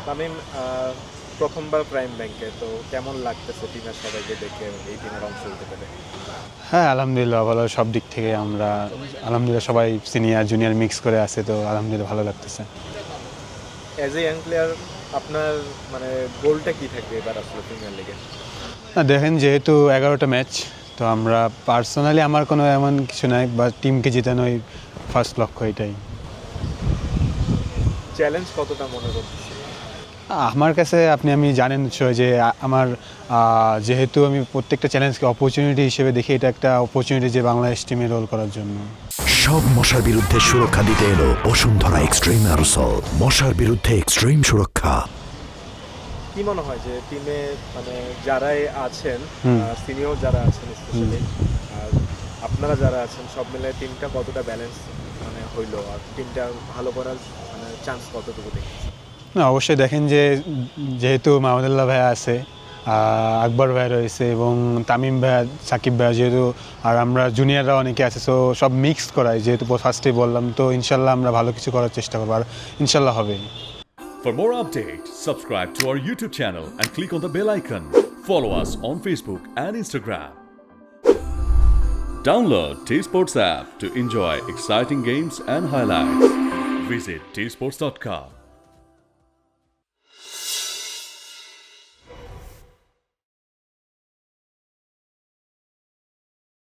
তামিম প্রথমবার প্রাইম ব্যাংকে, তো কেমন লাগতেছে টিমের সবাইকে দেখে এই টিমের অংশ হতে পেরে? হ্যাঁ, আলহামদুলিল্লাহ ভালো। সব দিক থেকে আমরা আলহামদুলিল্লাহ সবাই সিনিয়র জুনিয়র মিক্স করে আছে, তো আলহামদুলিল্লাহ ভালো লাগতেছে। অ্যাজ এ ইয়াং প্লেয়ার আপনার মানে গোলটা কি থাকবে এবার আসলে প্রিমিয়ার লিগে? না দেখেন, যেহেতু 11টা ম্যাচ, তো আমরা পার্সোনালি আমার কোনো এমন কিছু নাই, বা টিমকে জেতানোই ফার্স্ট লক্ষ্য, এটাই। চ্যালেঞ্জ কতটা মনে করতেছি? আমার কাছে আমি জানেন যে আমার যেহেতু আমি প্রত্যেকটা চ্যালেঞ্জকে অপরচুনিটি হিসেবে দেখি, এটা একটা অপরচুনিটি যে বাংলাদেশ টিমে রোল করার জন্য। সব মশার বিরুদ্ধে সুরক্ষা দিতে এলো বসুন্ধরা এক্সট্রিম অ্যারোসল, মশার বিরুদ্ধে এক্সট্রিম সুরক্ষা। কি মনে হয় যে টিমে মানে যারাই আছেন, সিনিয়র যারা আছেন স্পেশালি, আর আপনারা যারা আছেন, সব মিলে টিমটা কতটা ব্যালেন্স মানে হইলো, আর টিমটা ভালো করার মানে চান্স কতটুকু দেখতেছেন? না অবশ্যই দেখেন যে যেহেতু মাহমুদুল্লাহ ভাইয়া আছে, আকবর ভাইয়া রয়েছে, এবং তামিম ভাইয়া, সাকিব ভাইয়া যেহেতু, আর আমরা জুনিয়ররা অনেকে আছে, সো সব মিক্স করাই, যেহেতু ফার্স্টেই বললাম, তো ইনশাল্লাহ আমরা ভালো কিছু করার চেষ্টা করবো, আর ইনশাল্লাহ হবে। For more updates, subscribe to our YouTube channel and click on the bell icon. Follow us on Facebook and Instagram. Download T Sports app to enjoy exciting games and highlights. Visit tsports.com.